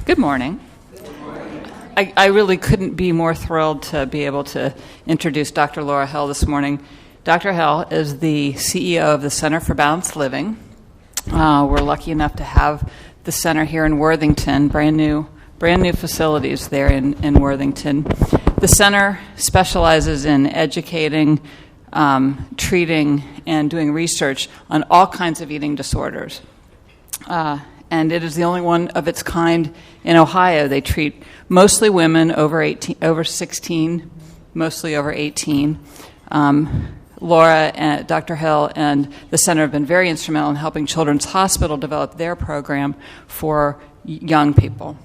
Good morning. I really couldn't be more thrilled to be able to introduce Dr. Laura Hill this morning. Dr. Hill is the CEO of the Center for Balanced Living. We're lucky enough to have the center here in Worthington, brand new facilities there in Worthington. The center specializes in educating, treating, and doing research on all kinds of eating disorders. And it is the only one of its kind in Ohio. They treat mostly women over 16, mostly over 18. Laura and Dr. Hill and the center have been very instrumental in helping Children's Hospital develop their program for young people.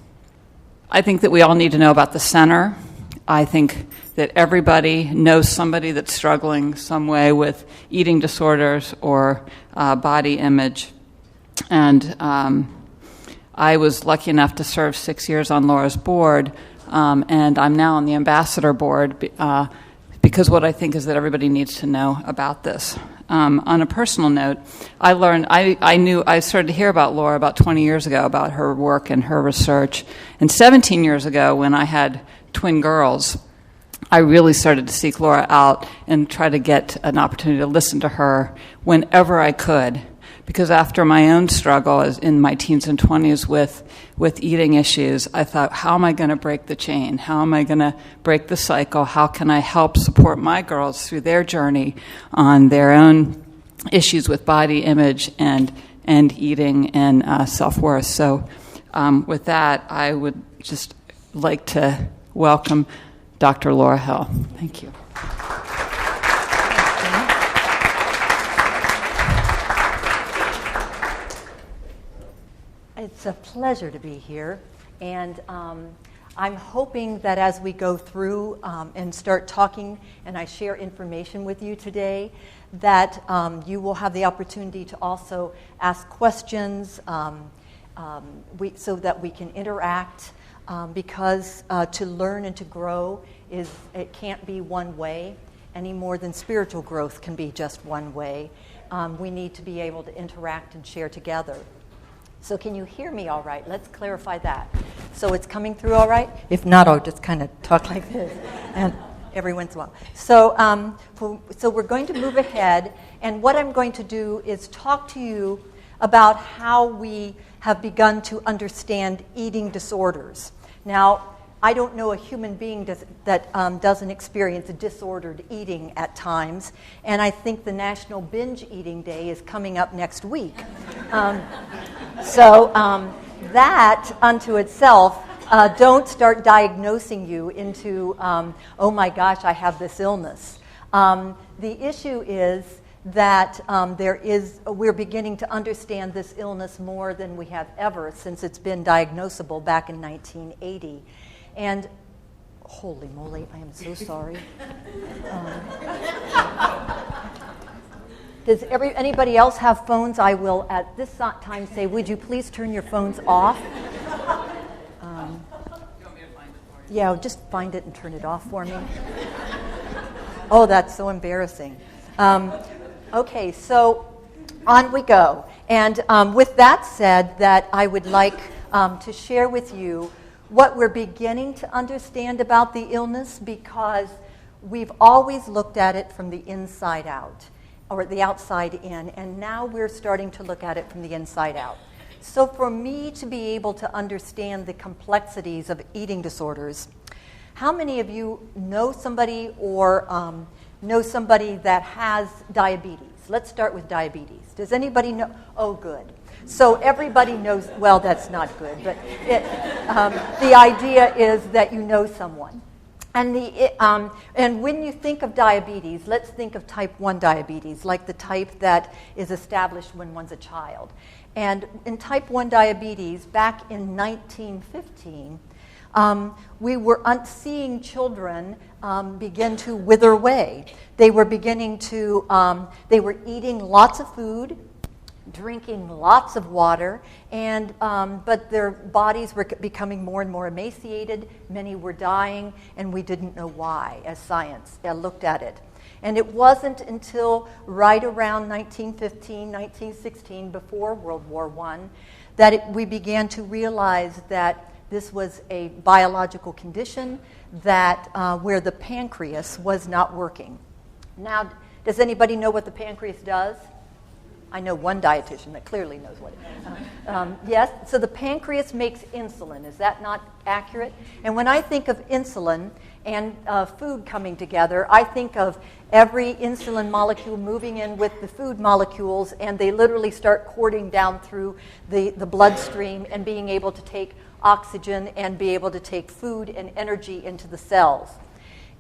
I think that we all need to know about the center. I think that everybody knows somebody that's struggling some way with eating disorders or body image. And I was lucky enough to serve 6 years on Laura's board, and I'm now on the ambassador board because what I think is that everybody needs to know about this. On a personal note, I started to hear about Laura about 20 years ago, about her work and her research. And 17 years ago, when I had twin girls, I really started to seek Laura out and try to get an opportunity to listen to her whenever I could. Because after my own struggle in my teens and 20s with eating issues, I thought, how am I going to break the chain? How am I going to break the cycle? How can I help support my girls through their journey on their own issues with body image and eating and self-worth? So with that, I would just like to welcome Dr. Laura Hill. Thank you. It's a pleasure to be here, and I'm hoping that as we go through and start talking and I share information with you today, that you will have the opportunity to also ask questions so that we can interact, because to learn and to grow it can't be one way any more than spiritual growth can be just one way. We need to be able to interact and share together. So can you hear me all right? Let's clarify that. So it's coming through all right? If not, I'll just kind of talk like this and every once in a while. So we're going to move ahead, and what I'm going to do is talk to you about how we have begun to understand eating disorders. Now, I don't know a human being that doesn't experience disordered eating at times, and I think the National Binge Eating Day is coming up next week. So that unto itself, don't start diagnosing you into, oh my gosh, I have this illness. The issue is that we're beginning to understand this illness more than we have ever since it's been diagnosable back in 1980. And holy moly, I am so sorry. Does anybody else have phones? I will at this time say, would you please turn your phones off? Yeah, just find it and turn it off for me. Oh, that's so embarrassing. Okay, so on we go. And with that said, that I would like to share with you what we're beginning to understand about the illness, because we've always looked at it from the inside out, or the outside in, and now we're starting to look at it from the inside out. So for me to be able to understand the complexities of eating disorders, how many of you know somebody or know somebody that has diabetes? Let's start with diabetes. Does anybody know? Oh, good. So everybody knows, well, that's not good, but the idea is that you know someone. And when you think of diabetes, let's think of type 1 diabetes, like the type that is established when one's a child. And in type 1 diabetes, back in 1915, we were seeing children begin to wither away. They were beginning to, they were eating lots of food, drinking lots of water, and but their bodies were becoming more and more emaciated. Many were dying, and we didn't know why as science looked at it. And it wasn't until right around 1915, 1916, before World War I, that we began to realize that this was a biological condition that where the pancreas was not working. Now, does anybody know what the pancreas does? I know one dietitian that clearly knows what it does. Yes, so the pancreas makes insulin. Is that not accurate? And when I think of insulin and food coming together, I think of every insulin molecule moving in with the food molecules, and they literally start courting down through the bloodstream and being able to take oxygen and be able to take food and energy into the cells.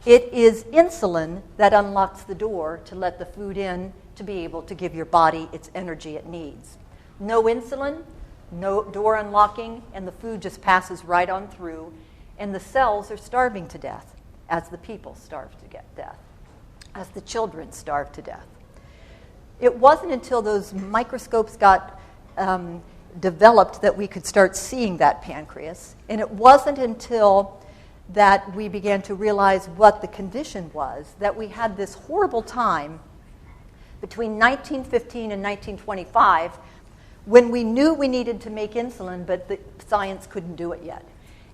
It is insulin that unlocks the door to let the food in to be able to give your body its energy it needs. No insulin, no door unlocking, and the food just passes right on through, and the cells are starving to death as the people starve to death, as the children starve to death. It wasn't until those microscopes got developed that we could start seeing that pancreas, and it wasn't until that we began to realize what the condition was that we had this horrible time between 1915 and 1925 when we knew we needed to make insulin, but the science couldn't do it yet.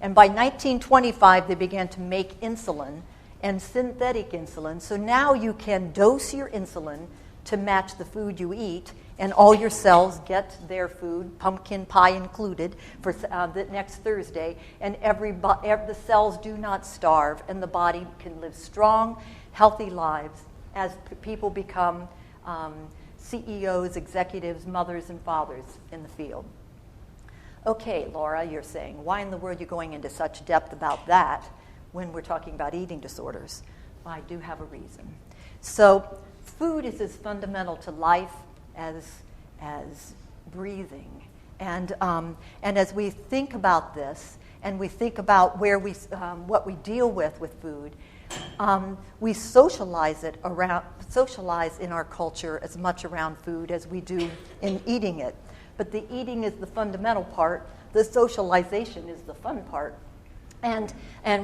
And by 1925, they began to make insulin and synthetic insulin. So now you can dose your insulin to match the food you eat, and all your cells get their food, pumpkin pie included, for the next Thursday. And the cells do not starve, and the body can live strong, healthy lives as people become CEOs, executives, mothers, and fathers in the field. Okay, Laura, you're saying, why in the world are you going into such depth about that when we're talking about eating disorders? Well, I do have a reason. So food is as fundamental to life as breathing. And as we think about this, and we think about where what we deal with food, we socialize in our culture as much around food as we do in eating it. But the eating is the fundamental part. The socialization is the fun part. And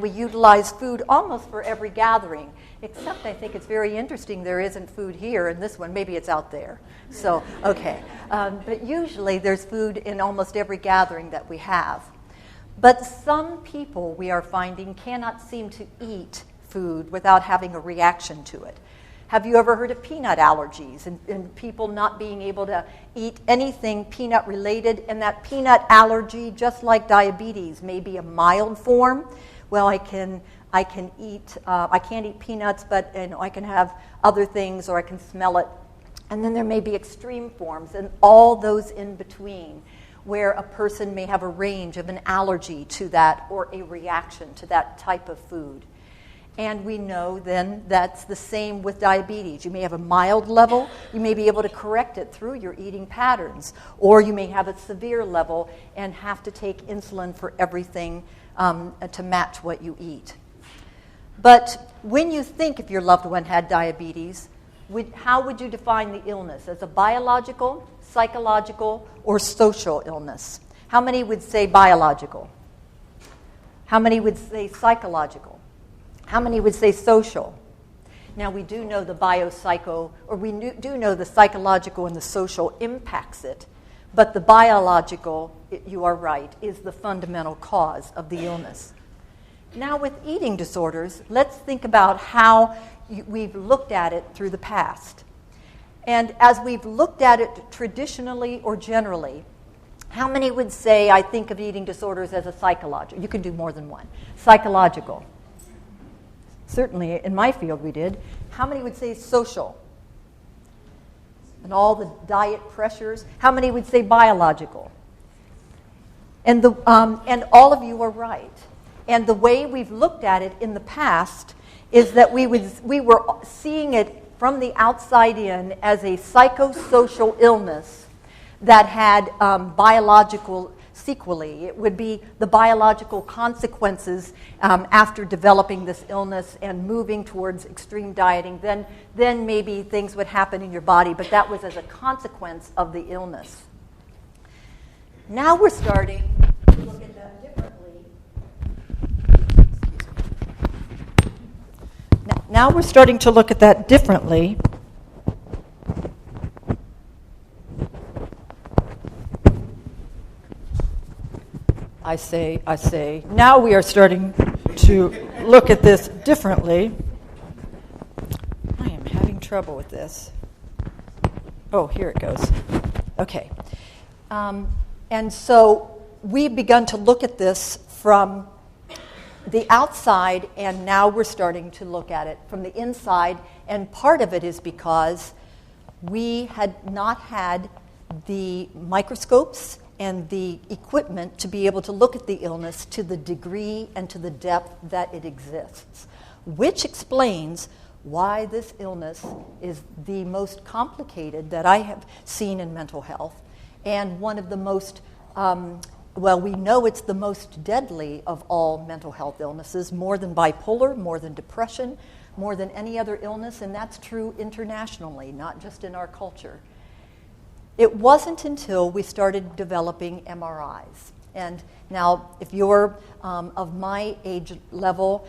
we utilize food almost for every gathering, except I think it's very interesting there isn't food here in this one. Maybe it's out there. So, okay. But usually there's food in almost every gathering that we have. But some people, we are finding, cannot seem to eat food without having a reaction to it. Have you ever heard of peanut allergies and people not being able to eat anything peanut related? And that peanut allergy, just like diabetes, may be a mild form. Well, I can't eat peanuts, but I can have other things, or I can smell it. And then there may be extreme forms, and all those in between, where a person may have a range of an allergy to that or a reaction to that type of food. And we know then that's the same with diabetes. You may have a mild level. You may be able to correct it through your eating patterns. Or you may have a severe level and have to take insulin for everything to match what you eat. But when you think if your loved one had diabetes, how would you define the illness? As a biological, psychological, or social illness? How many would say biological? How many would say psychological? How many would say social? Now, we do know the do know the psychological and the social impacts it, but the biological, you are right, is the fundamental cause of the illness. Now, with eating disorders, let's think about how we've looked at it through the past. And as we've looked at it traditionally or generally, how many would say, I think of eating disorders as a psychological? You can do more than one. Psychological. Certainly, in my field we did. How many would say social? And all the diet pressures. How many would say biological? And all of you are right. And the way we've looked at it in the past is that we were seeing it from the outside in as a psychosocial illness that had biological sequelae. It would be the biological consequences after developing this illness and moving towards extreme dieting. Then maybe things would happen in your body, but that was as a consequence of the illness. Now we're starting to look at that differently. Now we're starting to look at that differently. I say, now we are starting to look at this differently. I am having trouble with this. Oh, here it goes. Okay. And so we've begun to look at this from the outside, and now we're starting to look at it from the inside. And part of it is because we had not had the microscopes and the equipment to be able to look at the illness to the degree and to the depth that it exists, which explains why this illness is the most complicated that I have seen in mental health, and one of the most, we know it's the most deadly of all mental health illnesses, more than bipolar, more than depression, more than any other illness, and that's true internationally, not just in our culture. It wasn't until we started developing MRIs. And now, if you're of my age level,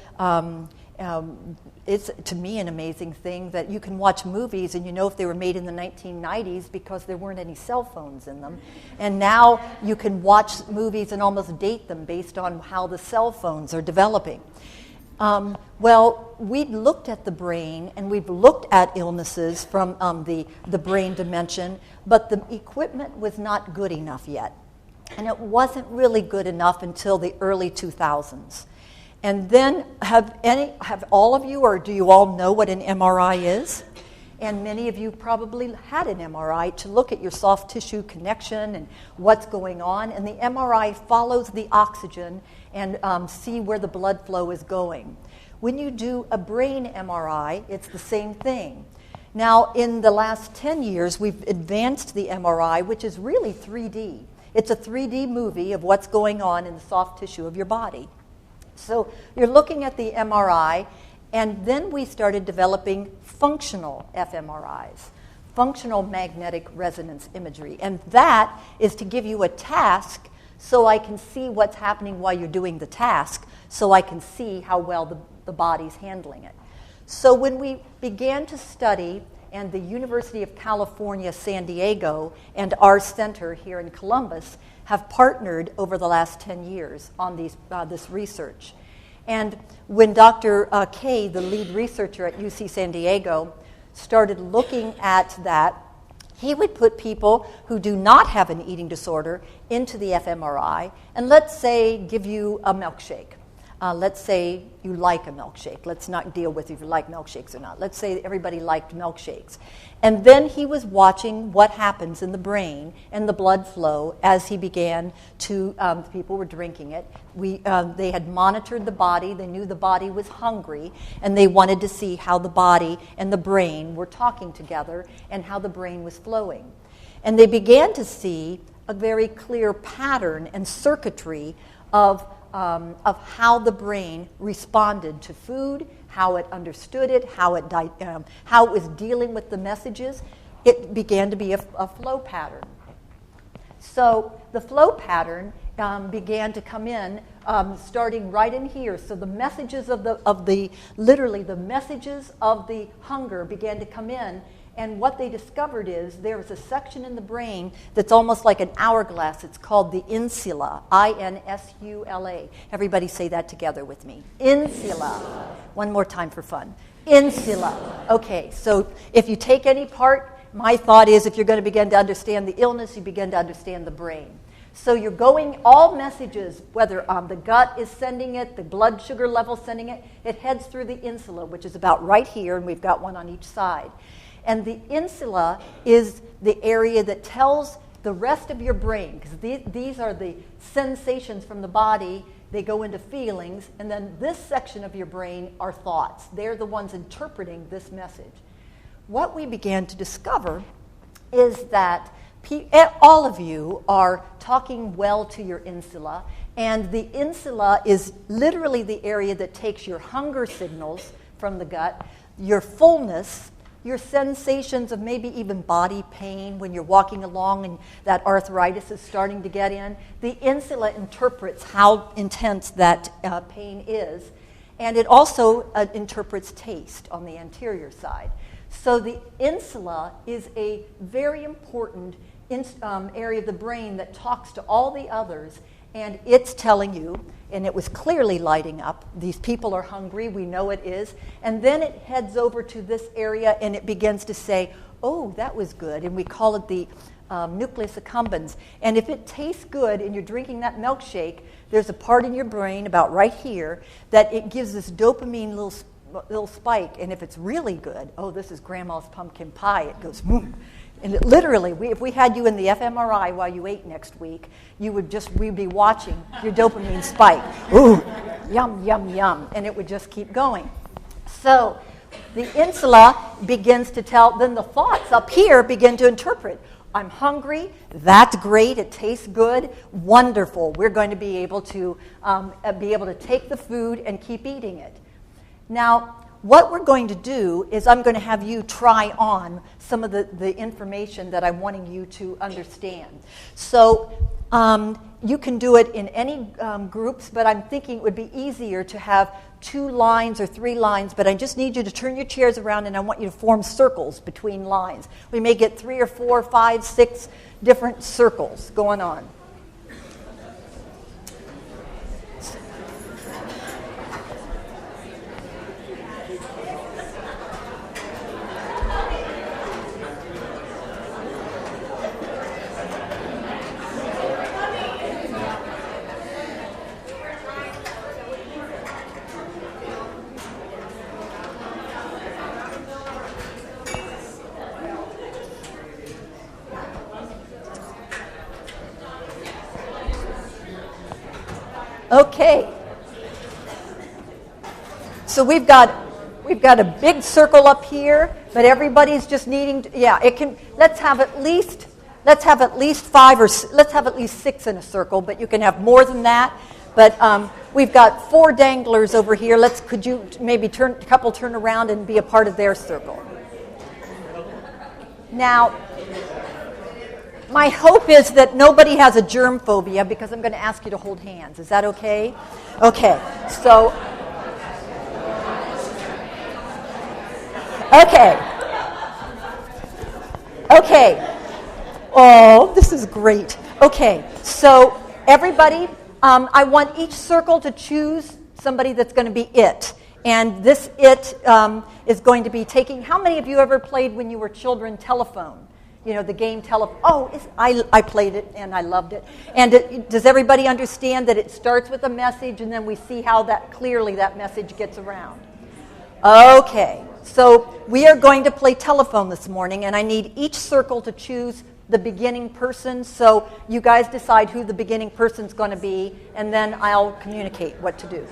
it's, to me, an amazing thing that you can watch movies and you know if they were made in the 1990s because there weren't any cell phones in them. And now you can watch movies and almost date them based on how the cell phones are developing. We'd looked at the brain and we've looked at illnesses from the brain dimension, but the equipment was not good enough yet. And it wasn't really good enough until the early 2000s. And then have all of you, or do you all know what an MRI is? And many of you probably had an MRI to look at your soft tissue connection and what's going on. And the MRI follows the oxygen and see where the blood flow is going. When you do a brain MRI, it's the same thing. Now, in the last 10 years, we've advanced the MRI, which is really 3D. It's a 3D movie of what's going on in the soft tissue of your body. So you're looking at the MRI, and then we started developing functional fMRIs, functional magnetic resonance imagery. And that is to give you a task so I can see what's happening while you're doing the task, so I can see how well the body's handling it. So when we began to study, and the University of California, San Diego, and our center here in Columbus have partnered over the last 10 years on this research. And when Dr. Kay, the lead researcher at UC San Diego, started looking at that, he would put people who do not have an eating disorder into the fMRI, and let's say give you a milkshake. Let's say you like a milkshake. Let's not deal with if you like milkshakes or not. Let's say everybody liked milkshakes. And then he was watching what happens in the brain and the blood flow as he began to, people were drinking it. They had monitored the body. They knew the body was hungry, and they wanted to see how the body and the brain were talking together and how the brain was flowing. And they began to see a very clear pattern and circuitry of how the brain responded to food, how it understood it, how it was dealing with the messages. It began to be a flow pattern. So the flow pattern began to come in, starting right in here. So the messages literally the messages of the hunger began to come in. And what they discovered is there was a section in the brain that's almost like an hourglass. It's called the insula, I-N-S-U-L-A. Everybody say that together with me. Insula. One more time for fun. Insula. Okay, so if you take any part, my thought is if you're going to begin to understand the illness, you begin to understand the brain. So you're going, all messages, whether the gut is sending it, the blood sugar level sending it, it heads through the insula, which is about right here, and we've got one on each side. And the insula is the area that tells the rest of your brain, because these are the sensations from the body, they go into feelings, and then this section of your brain are thoughts. They're the ones interpreting this message. What we began to discover is that all of you are talking well to your insula, and the insula is literally the area that takes your hunger signals from the gut, your fullness, your sensations of maybe even body pain when you're walking along and that arthritis is starting to get in. The insula interprets how intense that pain is, and it also interprets taste on the anterior side. So the insula is a very important area of the brain that talks to all the others and it's telling you, and it was clearly lighting up, these people are hungry, we know it is, and then it heads over to this area and it begins to say, oh, that was good, and we call it the nucleus accumbens. And if it tastes good and you're drinking that milkshake, there's a part in your brain about right here that it gives this dopamine little spike, and if it's really good, oh, this is grandma's pumpkin pie, it goes boom. And it literally, if we had you in the fMRI while you ate next week, we'd be watching your dopamine spike. Ooh, yum, yum, yum, and it would just keep going. So the insula begins to tell, then the thoughts up here begin to interpret. I'm hungry, that's great, it tastes good, wonderful. We're going to be able to take the food and keep eating it. Now, what we're going to do is I'm going to have you try on some of the information that I'm wanting you to understand. So you can do it in any groups, but I'm thinking it would be easier to have 2 lines or 3 lines, but I just need you to turn your chairs around and I want you to form circles between lines. We may get 3 or 4, 5, 6 different circles going on. Okay. So we've got a big circle up here, but everybody's just needing to, let's have at least 5 or let's have at least 6 in a circle, but you can have more than that. But we've got 4 danglers over here. Could you maybe turn around and be a part of their circle? Now, my hope is that nobody has a germ phobia because I'm going to ask you to hold hands. Is that okay? Okay. So, okay. Oh, this is great. Okay. So, everybody, I want each circle to choose somebody that's going to be it. And this it is going to be taking, how many of you ever played when you were children telephone? You know, the game telephone. Oh, I played it and I loved it. And does everybody understand that it starts with a message and then we see how clearly that message gets around? Okay, so we are going to play telephone this morning, and I need each circle to choose the beginning person. So you guys decide who the beginning person's going to be, and then I'll communicate what to do.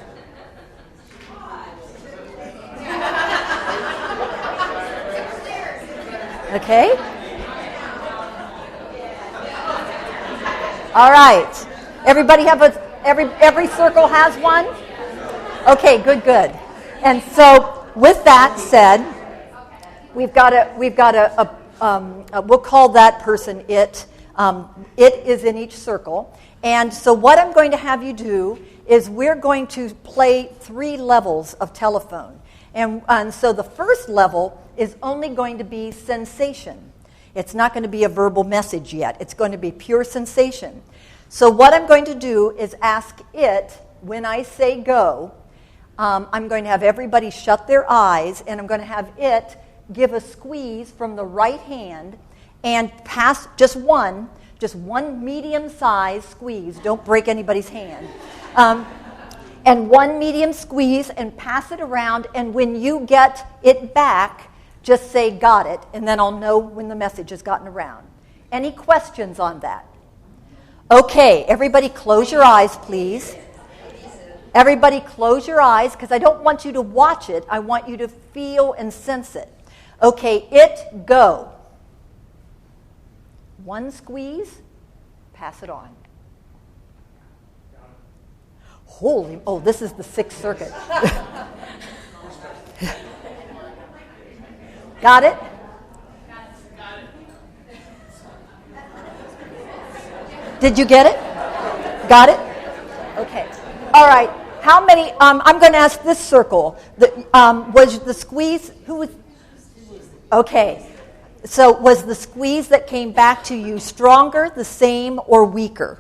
Okay? All right. Everybody have every circle has one? Okay, good. And so with that said, we've got we'll call that person it. It is in each circle. And so what I'm going to have you do is we're going to play 3 levels of telephone. And so the first level is only going to be sensation. It's not going to be a verbal message yet. It's going to be pure sensation. So what I'm going to do is ask it, when I say go, I'm going to have everybody shut their eyes, and I'm going to have it give a squeeze from the right hand and pass just one medium-sized squeeze. Don't break anybody's hand. And one medium squeeze and pass it around, and when you get it back, just say, got it, and then I'll know when the message has gotten around. Any questions on that? Okay, everybody close your eyes, please. Everybody close your eyes, because I don't want you to watch it. I want you to feel and sense it. Okay, it, go. One squeeze, pass it on. This is the 6th circuit. Got it? Did you get it? Got it? Okay. All right. How many? I'm going to ask this circle. Was the squeeze? Who was? Okay. So was the squeeze that came back to you stronger, the same, or weaker?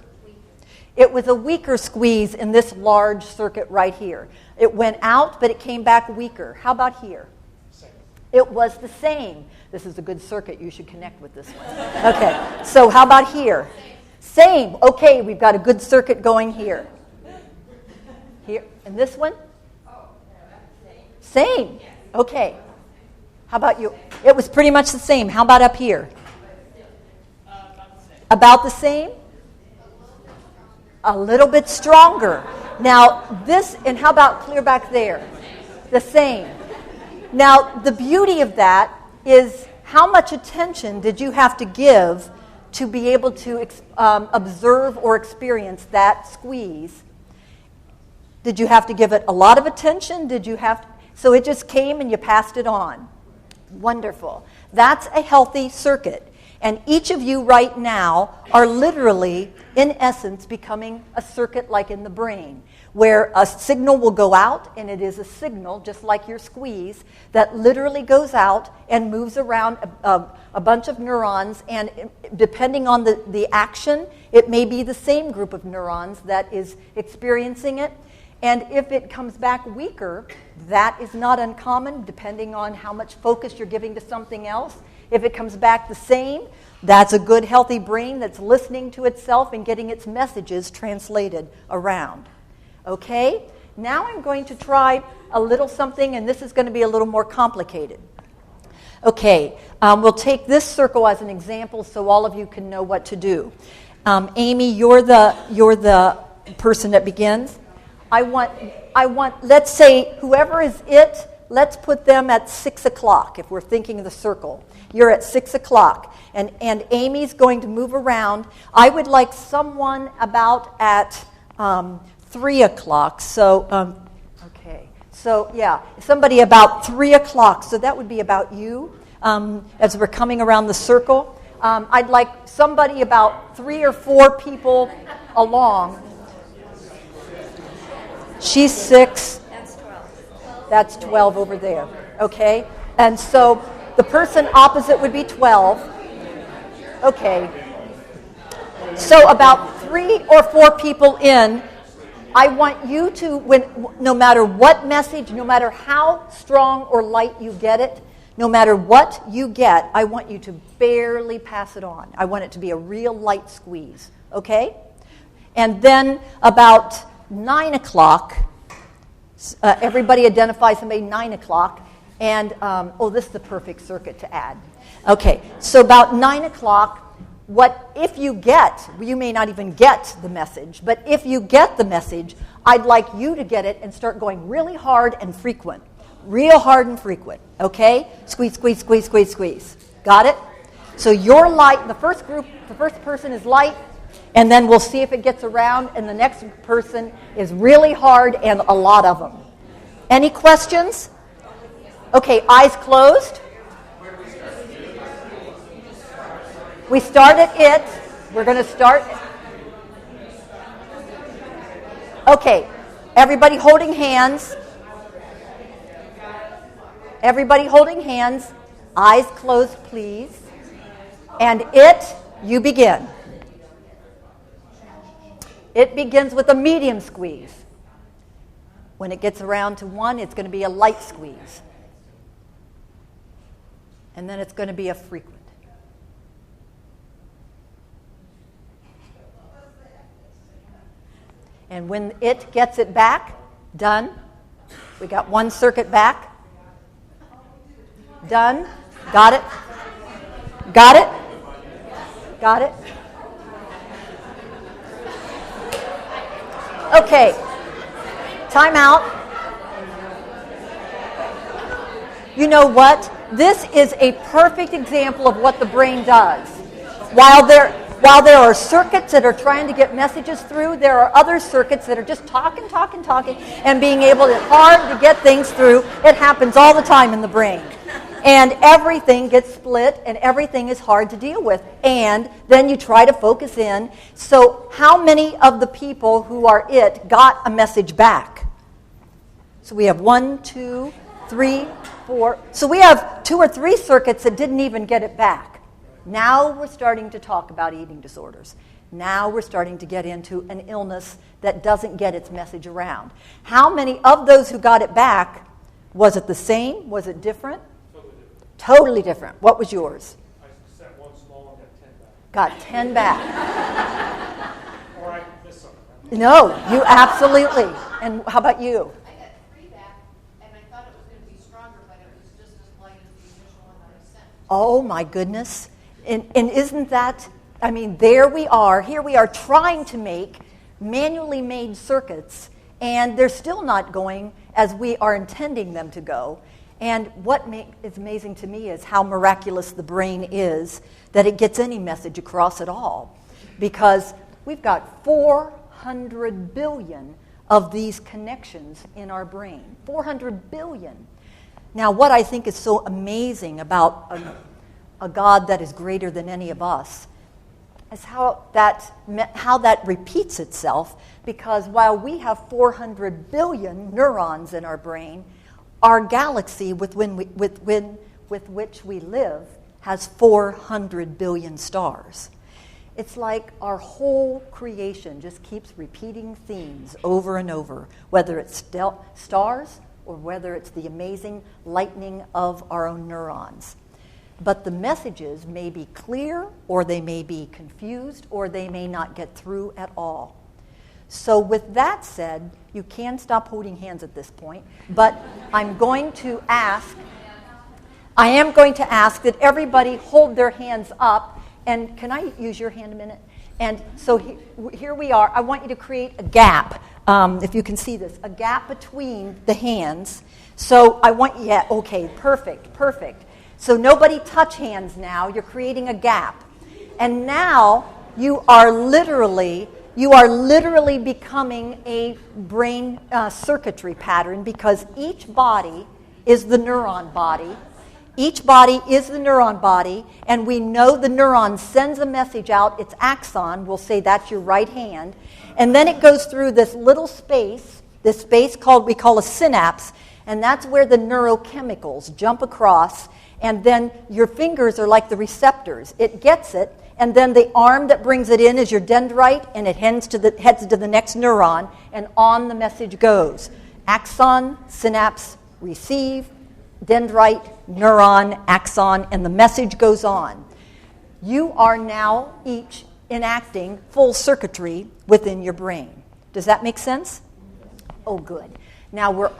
It was a weaker squeeze in this large circuit right here. It went out, but it came back weaker. How about here? Same. It was the same. This is a good circuit. You should connect with this one. Okay, so how about here? Same. Okay, we've got a good circuit going here. Here, and this one? Same. Okay. How about you? It was pretty much the same. How about up here? About the same? A little bit stronger. Now, this, and how about clear back there? The same. Now, the beauty of that is how much attention did you have to give to be able to observe or experience that squeeze? Did you have to give it a lot of attention? Did you have to, so it just came and you passed it on? Wonderful. That's a healthy circuit. And each of you right now are literally, in essence, becoming a circuit like in the brain, where a signal will go out, and it is a signal, just like your squeeze, that literally goes out and moves around a bunch of neurons, and depending on the action, it may be the same group of neurons that is experiencing it. And if it comes back weaker, that is not uncommon, depending on how much focus you're giving to something else. If it comes back the same, that's a good, healthy brain that's listening to itself and getting its messages translated around. Okay? Now I'm going to try a little something, and this is going to be a little more complicated. Okay, we'll take this circle as an example so all of you can know what to do. Amy, you're the person that begins. I want, let's say, whoever is it, let's put them at 6 o'clock if we're thinking of the circle. You're at 6 o'clock, and Amy's going to move around. I would like someone about at 3 o'clock. So, okay. So, yeah, somebody about 3 o'clock. So that would be about you as we're coming around the circle. I'd like somebody about 3 or 4 people along. She's 6. That's 12. That's 12 over there. Okay? And so the person opposite would be 12. Okay. So about 3 or 4 people in, I want you to, no matter what message, no matter how strong or light you get it, no matter what you get, I want you to barely pass it on. I want it to be a real light squeeze. Okay? And then about 9 o'clock, everybody identify somebody 9 o'clock, and, this is the perfect circuit to add. Okay, so about 9 o'clock, if you get, you may not even get the message, but if you get the message, I'd like you to get it and start going really hard and frequent. Real hard and frequent, okay? Squeeze, squeeze, squeeze, squeeze, squeeze. Got it? So you're light, the first person is light, and then we'll see if it gets around, and the next person is really hard and a lot of them. Any questions? Okay, eyes closed. We start at it. We're going to start. Okay, everybody holding hands. Everybody holding hands. Eyes closed, please. And you begin. It begins with a medium squeeze. When it gets around to 1, it's going to be a light squeeze. And then it's going to be a frequent. And when it gets it back, done. We got 1 circuit back. Done. Got it? Got it? Got it? Okay. Time out. You know what? This is a perfect example of what the brain does. While there are circuits that are trying to get messages through, there are other circuits that are just talking, and being able to hard to get things through. It happens all the time in the brain. And everything gets split, and everything is hard to deal with. And then you try to focus in. So how many of the people who are it got a message back? So we have 1, 2, 3, 4. So we have 2 or 3 circuits that didn't even get it back. Now we're starting to talk about eating disorders. Now we're starting to get into an illness that doesn't get its message around. How many of those who got it back, was it the same? Was it different? Totally different. What was yours? I set one small and got 10 back. Got 10 back. Or I missed something. No, you absolutely. And how about you? I got 3 back, and I thought it was going to be stronger, but it was just as light as the initial one that I sent. Oh, my goodness. And isn't that, I mean, here we are trying to make manually made circuits, and they're still not going as we are intending them to go. And what is amazing to me is how miraculous the brain is that it gets any message across at all. Because we've got 400 billion of these connections in our brain. 400 billion. Now, what I think is so amazing about a God that is greater than any of us is how that repeats itself, because while we have 400 billion neurons in our brain, our galaxy with which we live has 400 billion stars. It's like our whole creation just keeps repeating themes over and over, whether it's stars or whether it's the amazing lightning of our own neurons. But the messages may be clear, or they may be confused, or they may not get through at all. So with that said, you can stop holding hands at this point, but I am going to ask that everybody hold their hands up. And can I use your hand a minute? And so here we are. I want you to create a gap, if you can see this, a gap between the hands. So I want, yeah, okay, perfect. So nobody touch hands now. You're creating a gap. And now you are literally becoming a brain circuitry pattern, because each body is the neuron body. Each body is the neuron body, and we know the neuron sends a message out, its axon, we'll say that's your right hand, and then it goes through this little space, we call a synapse, and that's where the neurochemicals jump across, and then your fingers are like the receptors. It gets it, and then the arm that brings it in is your dendrite, and it heads to the next neuron, and on the message goes. Axon, synapse, receive, dendrite, neuron, axon, and the message goes on. You are now each enacting full circuitry within your brain. Does that make sense? Oh, good. Now we're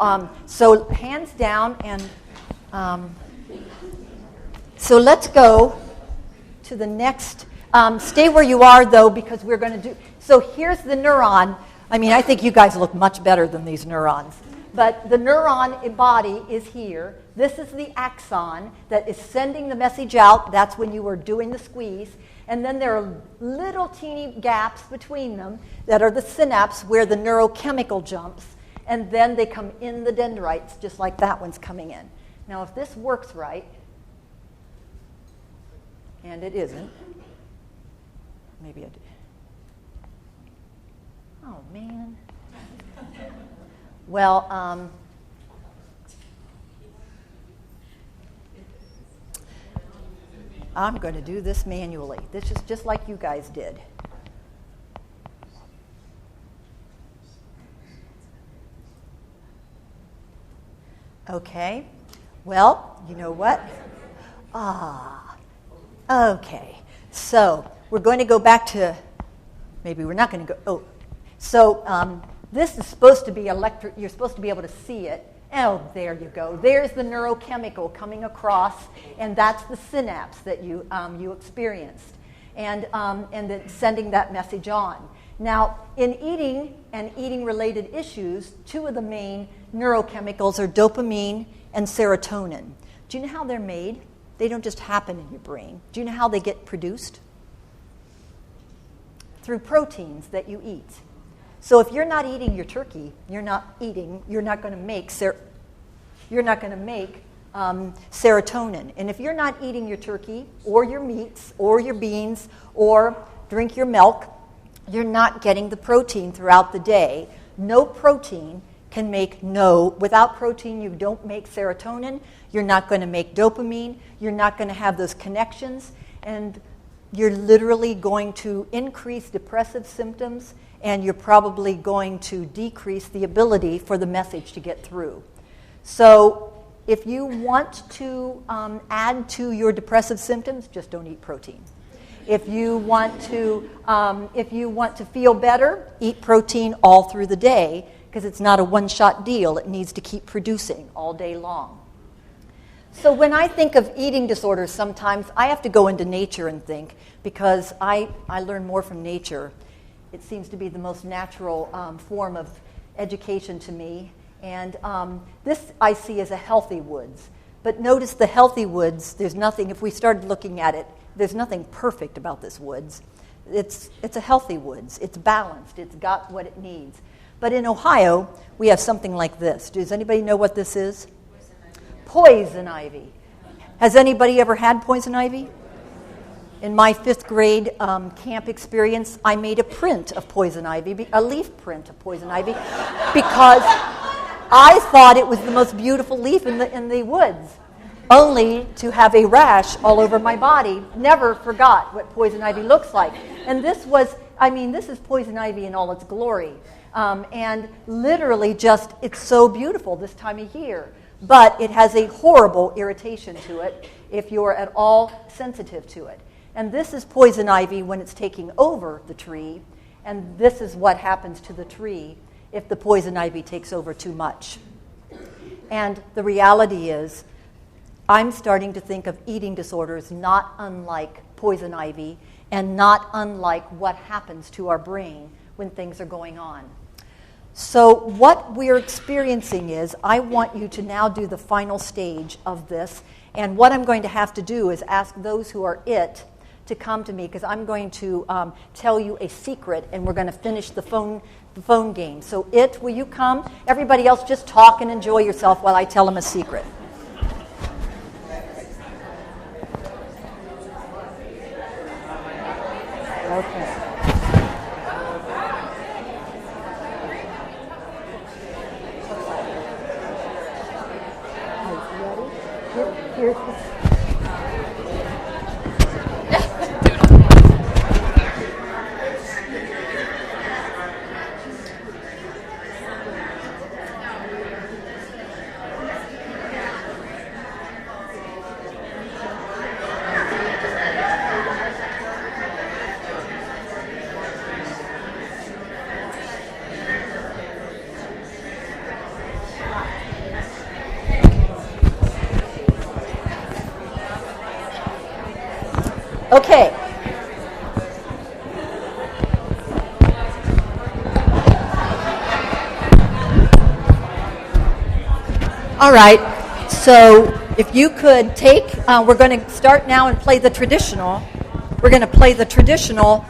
so hands down, and so let's go to the next. Stay where you are, though, because we're going to do. So here's the neuron. I mean, I think you guys look much better than these neurons. But the neuron body is here. This is the axon that is sending the message out. That's when you were doing the squeeze. And then there are little teeny gaps between them that are the synapse where the neurochemical jumps. And then they come in the dendrites, just like that one's coming in. Now, if this works right, and it isn't, maybe I did. Oh, man. Well, I'm going to do this manually. This is just like you guys did. Okay. Well, you know what? Okay. So we're going to go back to, maybe we're not going to go, this is supposed to be electric. You're supposed to be able to see it. Oh, there you go. There's the neurochemical coming across, and that's the synapse that you experienced, and then sending that message on. Now, in eating and eating-related issues, two of the main neurochemicals are dopamine and serotonin. Do you know how they're made? They don't just happen in your brain. Do you know how they get produced? Through proteins that you eat. So if you're not eating your turkey, you're not going to make serotonin. And if you're not eating your turkey or your meats or your beans or drink your milk, you're not getting the protein throughout the day. No protein can make without protein you don't make serotonin, you're not going to make dopamine, you're not going to have those connections. And you're literally going to increase depressive symptoms, and you're probably going to decrease the ability for the message to get through. So if you want to add to your depressive symptoms, just don't eat protein. If you want to feel better, eat protein all through the day, because it's not a one-shot deal. It needs to keep producing all day long. So when I think of eating disorders, sometimes I have to go into nature and think, because I learn more from nature. It seems to be the most natural form of education to me. And this I see as a healthy woods. But notice the healthy woods, there's nothing, if we started looking at it, there's nothing perfect about this woods. It's a healthy woods. It's balanced. It's got what it needs. But in Ohio, we have something like this. Does anybody know what this is? Poison ivy. Has anybody ever had poison ivy? In my 5th grade camp experience, I made a print of poison ivy, a leaf print of poison ivy, because I thought it was the most beautiful leaf in the woods, only to have a rash all over my body. Never forgot what poison ivy looks like. And this is poison ivy in all its glory. And literally just, it's so beautiful this time of year. But it has a horrible irritation to it if you're at all sensitive to it. And this is poison ivy when it's taking over the tree. And this is what happens to the tree if the poison ivy takes over too much. And the reality is, I'm starting to think of eating disorders not unlike poison ivy and not unlike what happens to our brain when things are going on. So what we're experiencing is, I want you to now do the final stage of this. And what I'm going to have to do is ask those who are it to come to me, because I'm going to tell you a secret, and we're going to finish the phone game. So it, will you come? Everybody else just talk and enjoy yourself while I tell them a secret. Okay. Here's the... Okay. All right. So if you could take, we're going to start now and play the traditional. We're going to play the traditional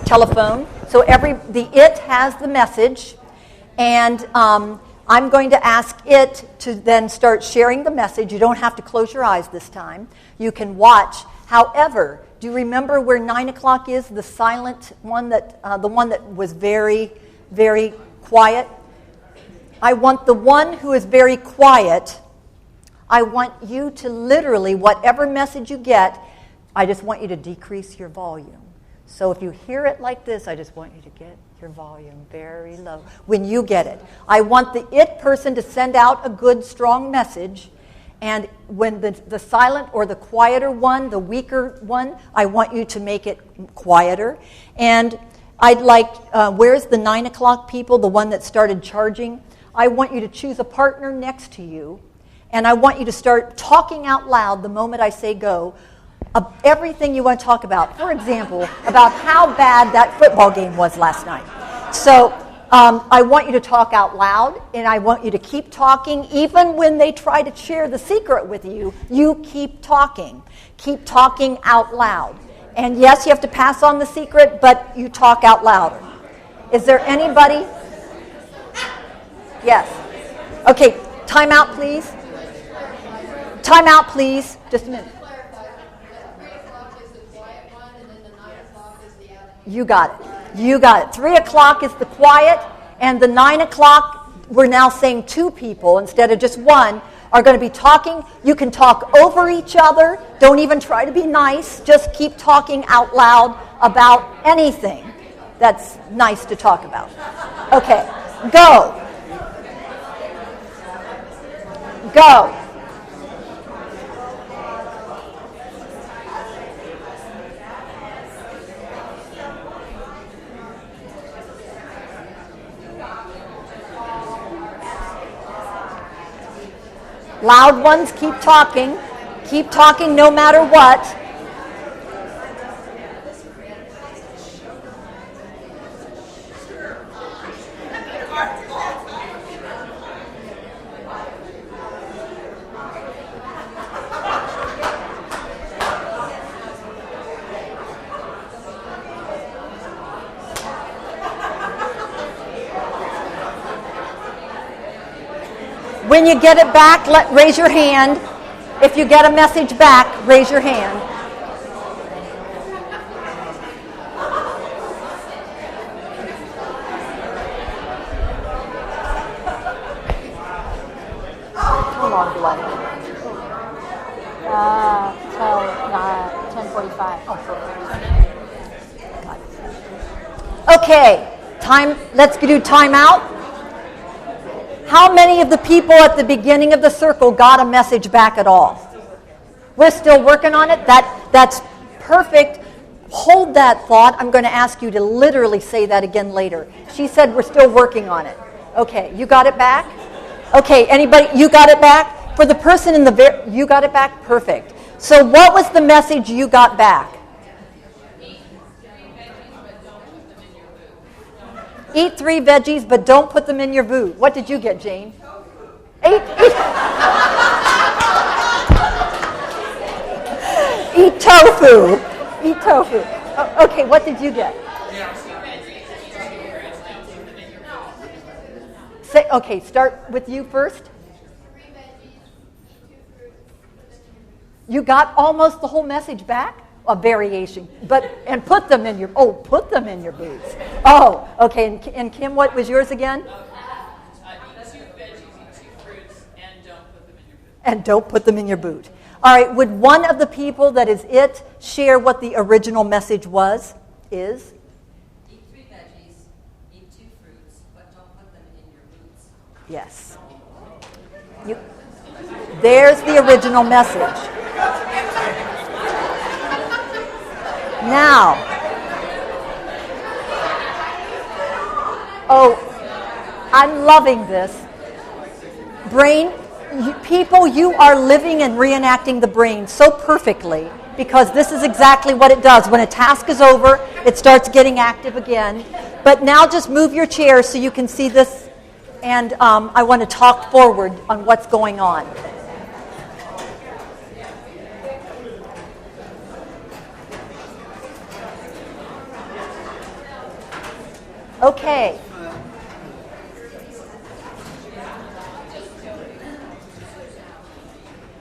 telephone. So the it has the message, and I'm going to ask it to then start sharing the message. You don't have to close your eyes this time. You can watch. However, do you remember where 9 o'clock is, the silent one, the one that was very, very quiet? I want the one who is very quiet, I want you to literally, whatever message you get, I just want you to decrease your volume. So if you hear it like this, I just want you to get your volume very low when you get it. I want the it person to send out a good, strong message. And when the silent or the quieter one, the weaker one, I want you to make it quieter. And I'd like, where's the 9 o'clock people, the one that started charging? I want you to choose a partner next to you. And I want you to start talking out loud the moment I say go of everything you want to talk about. For example, about how bad that football game was last night. So I want you to talk out loud, and I want you to keep talking. Even when they try to share the secret with you, you keep talking. Keep talking out loud. And yes, you have to pass on the secret, but you talk out louder. Is there anybody? Yes. Okay, time out, please. Time out, please. Just a minute. You got it. You got it. 3 o'clock is the quiet, and the 9 o'clock, we're now saying 2 people instead of just 1 are going to be talking. You can talk over each other. Don't even try to be nice. Just keep talking out loud about anything that's nice to talk about. Okay, go. Go. Loud ones, keep talking. Keep talking no matter what. When you get it back, raise your hand. If you get a message back, raise your hand. How long do I have? Till 10:45. Okay, let's do timeout. How many of the people at the beginning of the circle got a message back at all? We're still working on it. That's perfect. Hold that thought. I'm going to ask you to literally say that again later. She said we're still working on it. Okay, you got it back? Okay, anybody, you got it back? For the person in the you got it back? Perfect. So what was the message you got back? Eat 3 veggies, but don't put them in your food. What did you get, Jane? Eat tofu. Eat tofu. Okay, what did you get? Okay, start with you first. You got almost the whole message back? A variation, and put them in your boots. Oh, okay. And Kim, what was yours again? Eat 2 veggies, eat 2 fruits, and don't put them in your boot. And don't put them in your boot. All right. Would one of the people that is it share what the original message was? Is? Eat 3 veggies, eat 2 fruits, but don't put them in your boots. Yes. There's the original message. Now, I'm loving this. Brain, people, you are living and reenacting the brain so perfectly because this is exactly what it does. When a task is over, it starts getting active again. But now just move your chair so you can see this, and I want to talk forward on what's going on. Okay.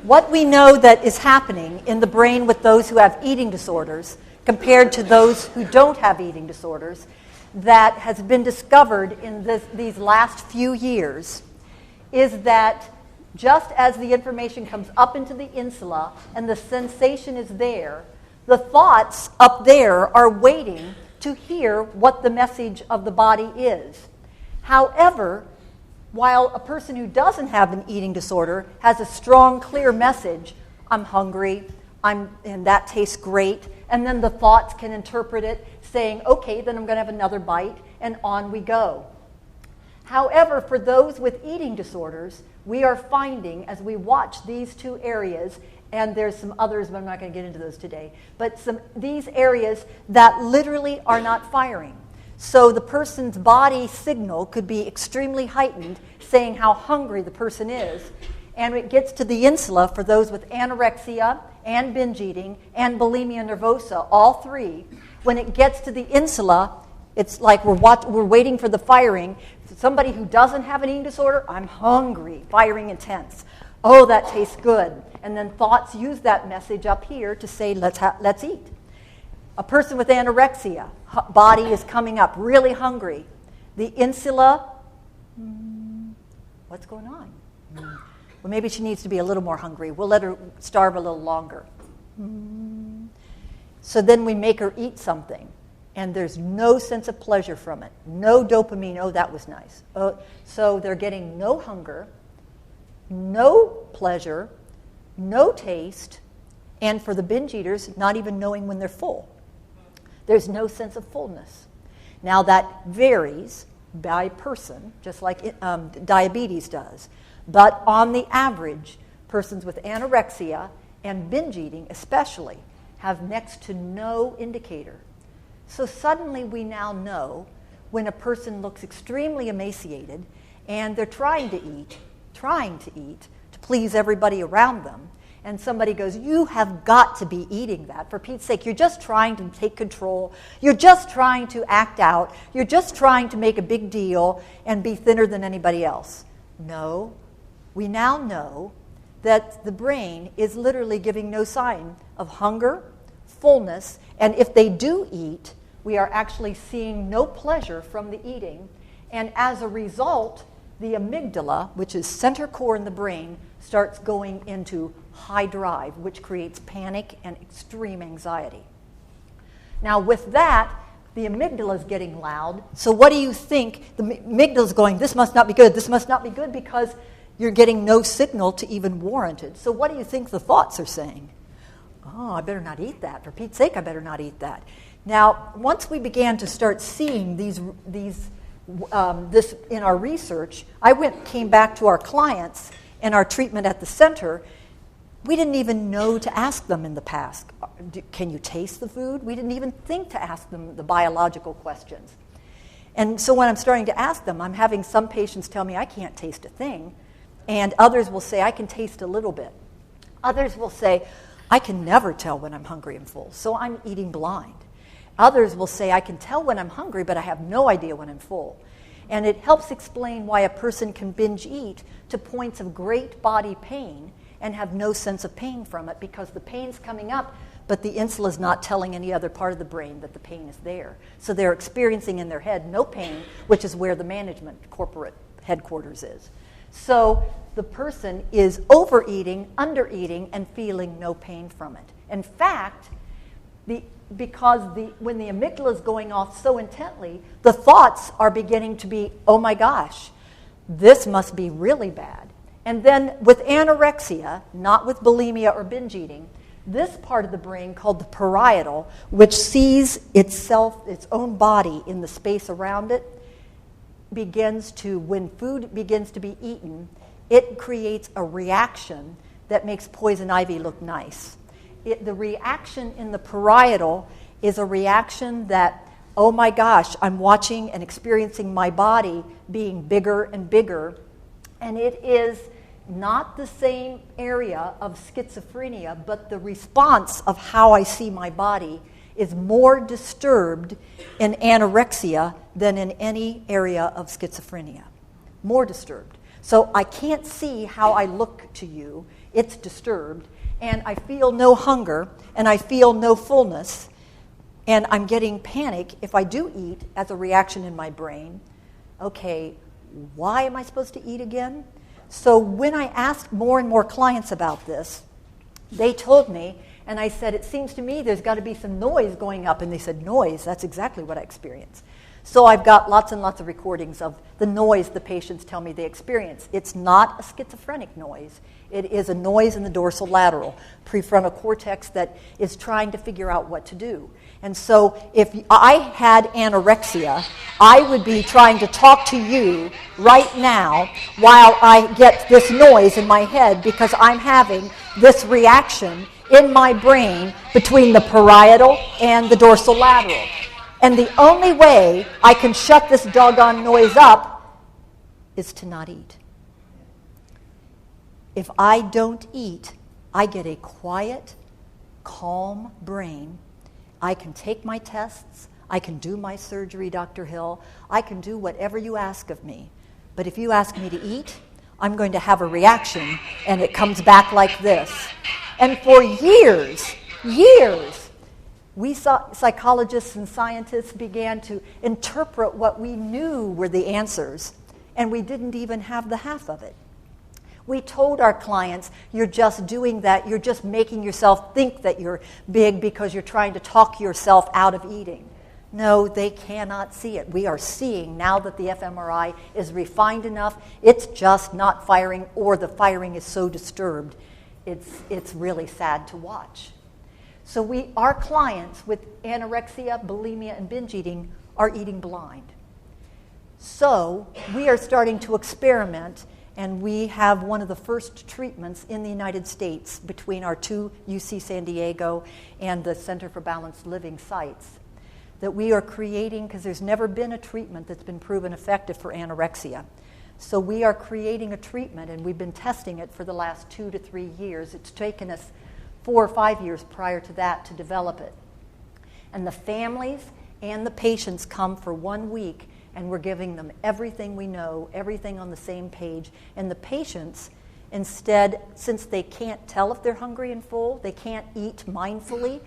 What we know that is happening in the brain with those who have eating disorders compared to those who don't have eating disorders that has been discovered in these last few years is that just as the information comes up into the insula and the sensation is there, the thoughts up there are waiting to hear what the message of the body is. However, while a person who doesn't have an eating disorder has a strong, clear message, I'm hungry, and that tastes great, and then the thoughts can interpret it saying, okay, then I'm going to have another bite, and on we go. However, for those with eating disorders, we are finding, as we watch these 2 areas, and there's some others, but I'm not going to get into those today, but these areas that literally are not firing. So the person's body signal could be extremely heightened, saying how hungry the person is. And it gets to the insula for those with anorexia and binge eating and bulimia nervosa, all 3. When it gets to the insula, it's like we're waiting for the firing. Somebody who doesn't have an eating disorder, I'm hungry, firing intense. Oh, that tastes good. And then thoughts use that message up here to say, let's eat. A person with anorexia, body is coming up, really hungry. The insula, what's going on? Well, maybe she needs to be a little more hungry. We'll let her starve a little longer. So then we make her eat something, and there's no sense of pleasure from it. No dopamine, oh, that was nice. So they're getting no hunger, no pleasure, no taste, and for the binge eaters, not even knowing when they're full. There's no sense of fullness. Now that varies by person, just like diabetes does. But on the average, persons with anorexia and binge eating especially have next to no indicator. So suddenly we now know when a person looks extremely emaciated and they're trying to eat to please everybody around them, and somebody goes, you have got to be eating that. For Pete's sake, you're just trying to take control. You're just trying to act out. You're just trying to make a big deal and be thinner than anybody else. No, we now know that the brain is literally giving no sign of hunger, fullness, and if they do eat, we are actually seeing no pleasure from the eating. And as a result, the amygdala, which is center core in the brain, starts going into high drive, which creates panic and extreme anxiety. Now, with that, the amygdala is getting loud. So what do you think? The amygdala is going, this must not be good, this must not be good, because you're getting no signal to even warrant it. So what do you think the thoughts are saying? Oh, I better not eat that. For Pete's sake, I better not eat that. Now, once we began to start seeing this in our research, came back to our clients and our treatment at the center. We didn't even know to ask them in the past, can you taste the food? We didn't even think to ask them the biological questions. And so when I'm starting to ask them, I'm having some patients tell me, I can't taste a thing. And others will say, I can taste a little bit. Others will say, I can never tell when I'm hungry and full, so I'm eating blind. Others will say, I can tell when I'm hungry, but I have no idea when I'm full. And it helps explain why a person can binge eat to points of great body pain and have no sense of pain from it, because the pain's coming up, but the insula is not telling any other part of the brain that the pain is there. So they're experiencing in their head no pain, which is where the management corporate headquarters is. So the person is overeating, undereating, and feeling no pain from it. In fact, when the amygdala is going off so intently, the thoughts are beginning to be, oh my gosh, this must be really bad. And then with anorexia, not with bulimia or binge eating, this part of the brain called the parietal, which sees its own body in the space around it, when food begins to be eaten, it creates a reaction that makes poison ivy look nice. The reaction in the parietal is a reaction that, oh my gosh, I'm watching and experiencing my body being bigger and bigger, and it is not the same area of schizophrenia, but the response of how I see my body is more disturbed in anorexia than in any area of schizophrenia. More disturbed. So I can't see how I look to you. It's disturbed. And I feel no hunger, and I feel no fullness, and I'm getting panic if I do eat as a reaction in my brain. Okay, why am I supposed to eat again? So when I asked more and more clients about this, they told me, and I said, it seems to me there's got to be some noise going up. And they said, noise? That's exactly what I experience. So I've got lots and lots of recordings of the noise the patients tell me they experience. It's not a schizophrenic noise. It is a noise in the dorsolateral prefrontal cortex that is trying to figure out what to do. And so if I had anorexia, I would be trying to talk to you right now while I get this noise in my head, because I'm having this reaction in my brain between the parietal and the dorsolateral. And the only way I can shut this doggone noise up is to not eat. If I don't eat, I get a quiet, calm brain. I can take my tests. I can do my surgery, Dr. Hill. I can do whatever you ask of me. But if you ask me to eat, I'm going to have a reaction, and it comes back like this. And for years, we psychologists and scientists began to interpret what we knew were the answers, and we didn't even have the half of it. We told our clients, you're just doing that, you're just making yourself think that you're big because you're trying to talk yourself out of eating. No, they cannot see it. We are seeing now that the fMRI is refined enough, it's just not firing, or the firing is so disturbed, it's really sad to watch. So our clients with anorexia, bulimia, and binge eating are eating blind. So we are starting to experiment, and we have one of the first treatments in the United States between our two UC San Diego and the Center for Balanced Living sites that we are creating, because there's never been a treatment that's been proven effective for anorexia. So we are creating a treatment, and we've been testing it for the last 2 to 3 years. It's taken us 4 or 5 years prior to that to develop it. And the families and the patients come for 1 week, and we're giving them everything we know, everything on the same page. And the patients, instead, since they can't tell if they're hungry and full, they can't eat mindfully,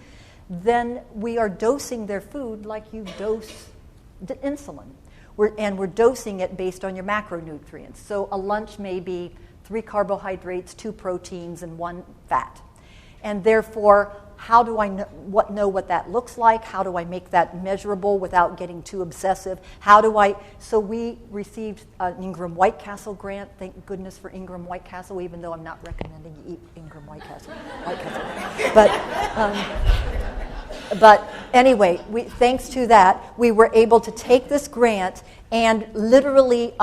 then we are dosing their food like you dose the insulin. We're dosing it based on your macronutrients. So a lunch may be 3 carbohydrates, 2 proteins, and 1 fat. And therefore, how do I know what that looks like? How do I make that measurable without getting too obsessive? So we received an Ingram White Castle grant. Thank goodness for Ingram White Castle, even though I'm not recommending you eat Ingram White Castle. But anyway, thanks to that, we were able to take this grant and literally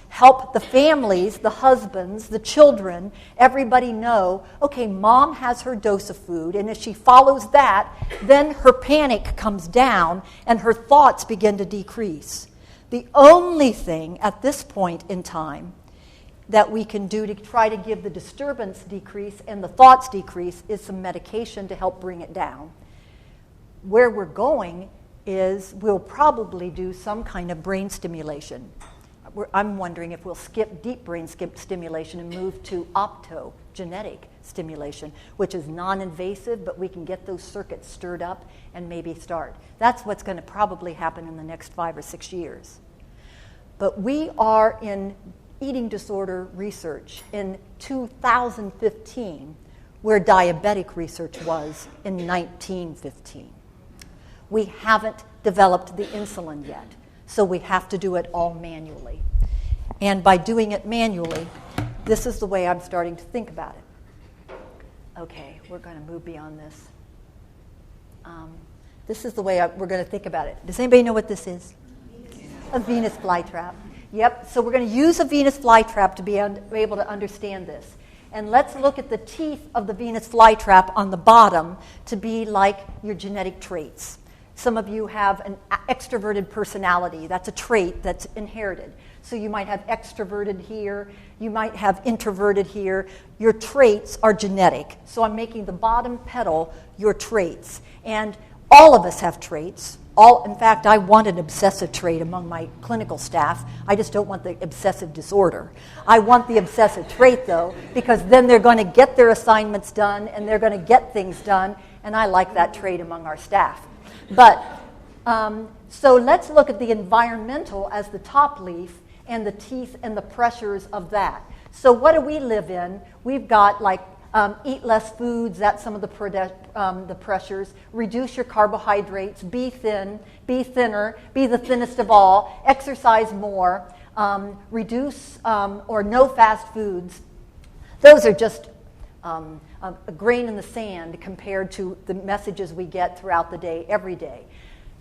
help the families, the husbands, the children, everybody know, okay, mom has her dose of food, and if she follows that, then her panic comes down and her thoughts begin to decrease. The only thing at this point in time that we can do to try to give the disturbance decrease and the thoughts decrease is some medication to help bring it down. Where we're going is we'll probably do some kind of brain stimulation. I'm wondering if we'll skip deep brain stimulation and move to optogenetic stimulation, which is non-invasive, but we can get those circuits stirred up and maybe start. That's what's going to probably happen in the next 5 or 6 years. But we are in eating disorder research in 2015, where diabetic research was in 1915. We haven't developed the insulin yet, so we have to do it all manually. And by doing it manually, this is the way I'm starting to think about it. Okay, we're going to move beyond this. This is the way we're going to think about it. Does anybody know what this is? A Venus flytrap. Yep, so we're going to use a Venus flytrap to be able to understand this. And let's look at the teeth of the Venus flytrap on the bottom to be like your genetic traits. Some of you have an extroverted personality. That's a trait that's inherited. So you might have extroverted here. You might have introverted here. Your traits are genetic. So I'm making the bottom petal your traits. And all of us have traits. In fact, I want an obsessive trait among my clinical staff. I just don't want the obsessive disorder. I want the obsessive trait, though, because then they're going to get their assignments done and they're going to get things done, and I like that trait among our staff. But so let's look at the environmental as the top leaf and the teeth and the pressures of that. So what do we live in? We've got like eat less foods, that's some of the pressures. Reduce your carbohydrates, be thin, be thinner, be the thinnest of all, exercise more, reduce or no fast foods. Those are just a grain in the sand compared to the messages we get throughout the day, every day.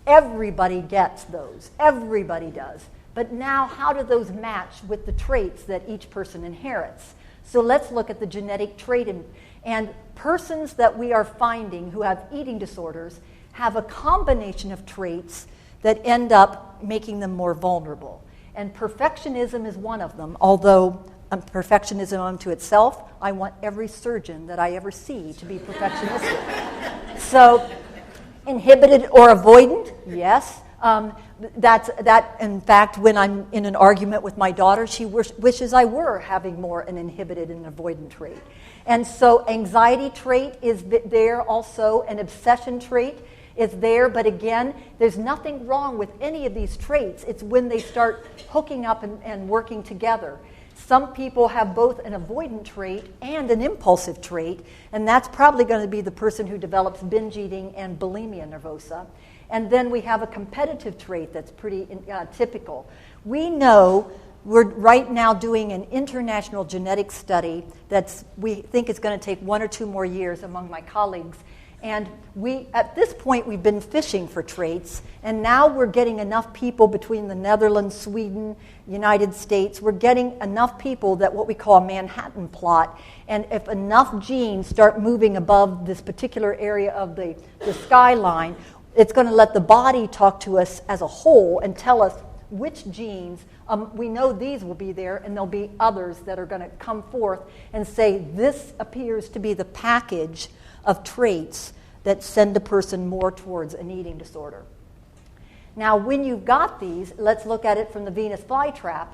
Everybody gets those. Everybody does. But now, how do those match with the traits that each person inherits? So let's look at the genetic trait. And persons that we are finding who have eating disorders have a combination of traits that end up making them more vulnerable. And perfectionism is one of them, although perfectionism unto itself, I want every surgeon that I ever see to be perfectionistic. So, inhibited or avoidant, yes. In fact, when I'm in an argument with my daughter, she wishes I were having more an inhibited and avoidant trait. And so anxiety trait is there also, an obsession trait is there, but again, there's nothing wrong with any of these traits. It's when they start hooking up and working together. Some people have both an avoidant trait and an impulsive trait, and that's probably going to be the person who develops binge eating and bulimia nervosa. And then we have a competitive trait that's pretty typical. We know we're right now doing an international genetic study we think is going to take 1 or 2 more years among my colleagues. And at this point, we've been fishing for traits, and now we're getting enough people between the Netherlands, Sweden, United States. We're getting enough people that what we call a Manhattan plot, and if enough genes start moving above this particular area of the skyline, it's going to let the body talk to us as a whole and tell us which genes, we know these will be there, and there'll be others that are going to come forth and say, this appears to be the package of traits that send a person more towards an eating disorder. Now, when you've got these, let's look at it from the Venus flytrap.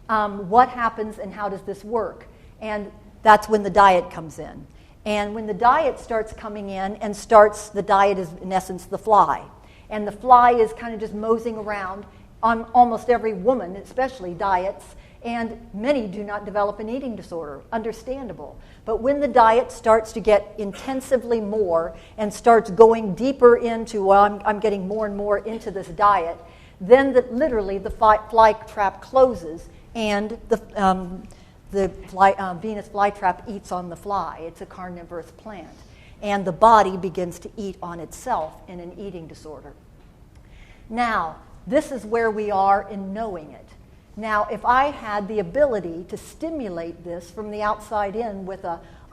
What happens and how does this work? And that's when the diet comes in. And when the diet starts coming in the diet is in essence the fly. And the fly is kind of just moseying around on almost every woman, especially diets, and many do not develop an eating disorder, understandable. But when the diet starts to get intensively more and starts going deeper into, well, I'm getting more and more into this diet, then literally the fly trap closes and the Venus flytrap eats on the fly. It's a carnivorous plant. And the body begins to eat on itself in an eating disorder. Now, this is where we are in knowing it. Now, if I had the ability to stimulate this from the outside in with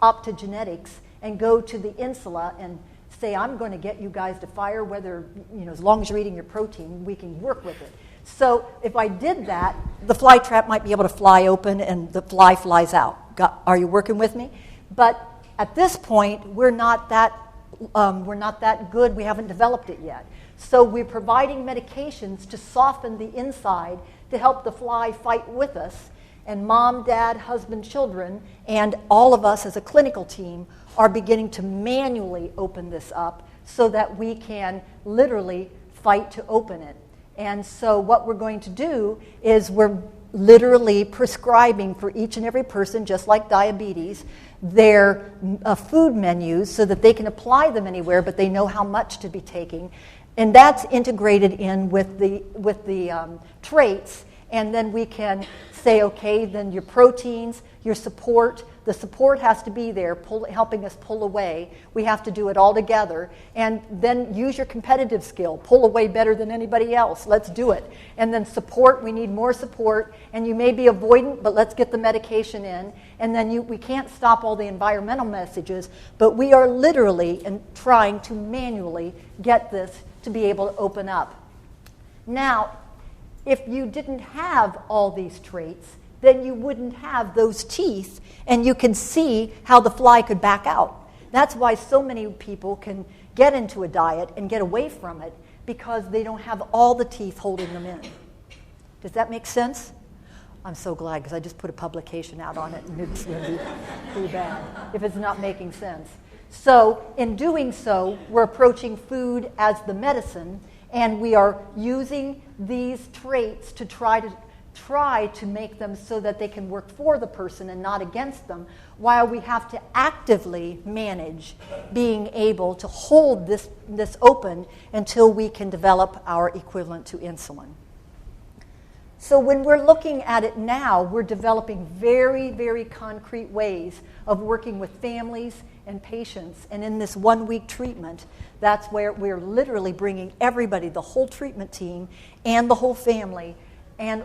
optogenetics and go to the insula and say, I'm going to get you guys to fire whether, as long as you're eating your protein, we can work with it. So if I did that, the fly trap might be able to fly open and the fly flies out. Are you working with me? But at this point, we're not that good. We haven't developed it yet. So we're providing medications to soften the inside to help the fly fight with us. And mom, dad, husband, children, and all of us as a clinical team are beginning to manually open this up so that we can literally fight to open it. And so what we're going to do is we're literally prescribing for each and every person, just like diabetes, their food menus so that they can apply them anywhere, but they know how much to be taking. And that's integrated in with the traits, and then we can say, okay, then your proteins, your support, the support has to be there, helping us pull away. We have to do it all together, and then use your competitive skill. Pull away better than anybody else. Let's do it. And then support, we need more support, and you may be avoidant, but let's get the medication in. And then we can't stop all the environmental messages, but we are literally trying to manually get this to be able to open up. Now, if you didn't have all these traits, then you wouldn't have those teeth, and you can see how the fly could back out. That's why so many people can get into a diet and get away from it, because they don't have all the teeth holding them in. Does that make sense? I'm so glad, because I just put a publication out on it, and it's going to be pretty bad if it's not making sense. So in doing so, we're approaching food as the medicine, and we are using these traits to try to make them so that they can work for the person and not against them, while we have to actively manage being able to hold this open until we can develop our equivalent to insulin. So when we're looking at it now, we're developing very, very concrete ways of working with families and patients. And in this 1-week treatment, that's where we're literally bringing everybody, the whole treatment team and the whole family,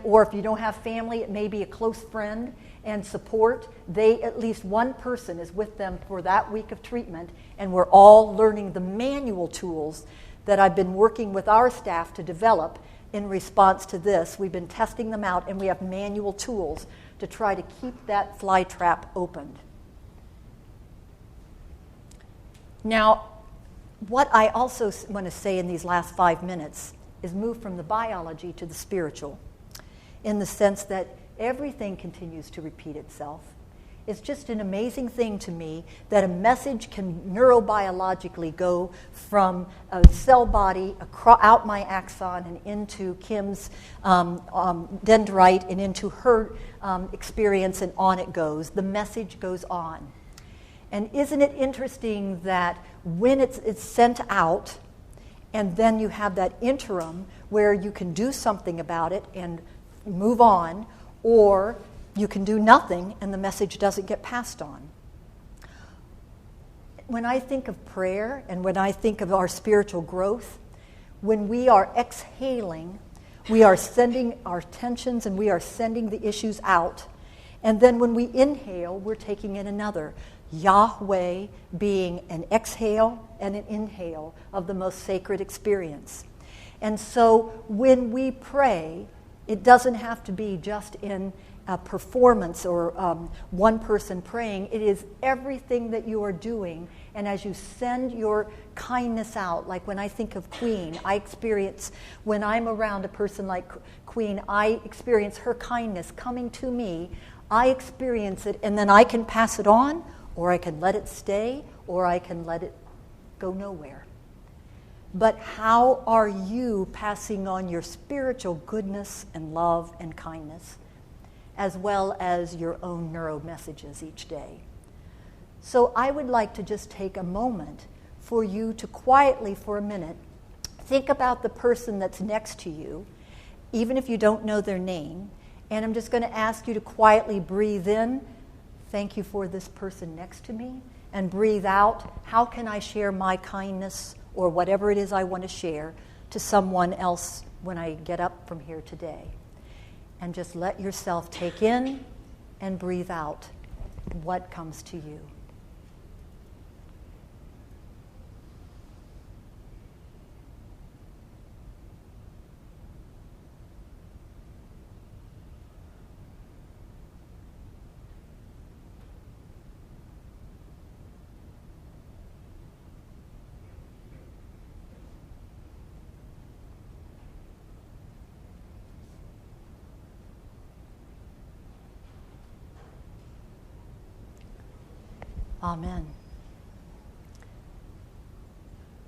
or if you don't have family, it may be a close friend and support. At least one person is with them for that week of treatment, and we're all learning the manual tools that I've been working with our staff to develop in response to this. We've been testing them out, and we have manual tools to try to keep that fly trap opened. Now, what I also want to say in these last 5 minutes is move from the biology to the spiritual, in the sense that everything continues to repeat itself, It's just an amazing thing to me that a message can neurobiologically go from a cell body out my axon and into Kim's dendrite and into her experience, and on it goes. The message goes on. And isn't it interesting that when it's sent out, and then you have that interim where you can do something about it and move on, or you can do nothing and the message doesn't get passed on. When I think of prayer and when I think of our spiritual growth, when we are exhaling, we are sending our tensions and we are sending the issues out. And then when we inhale, we're taking in another. Yahweh being an exhale and an inhale of the most sacred experience. And so when we pray, it doesn't have to be just in a performance or one person praying. It is everything that you are doing. And as you send your kindness out, like when I think of Queen, I experience, when I'm around a person like Queen, I experience her kindness coming to me. I experience it, and then I can pass it on, or I can let it stay, or I can let it go nowhere. But how are you passing on your spiritual goodness and love and kindness, as well as your own neuro messages each day? So I would like to just take a moment for you to quietly, for a minute, think about the person that's next to you, even if you don't know their name. And I'm just going to ask you to quietly breathe in, thank you for this person next to me, and breathe out, how can I share my kindness or whatever it is I want to share to someone else when I get up from here today. And just let yourself take in and breathe out what comes to you. Amen.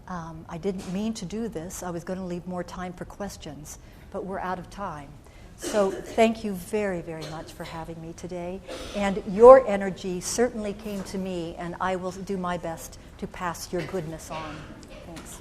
I didn't mean to do this. I was going to leave more time for questions, but we're out of time. So thank you very, very much for having me today. And your energy certainly came to me, and I will do my best to pass your goodness on. Thanks.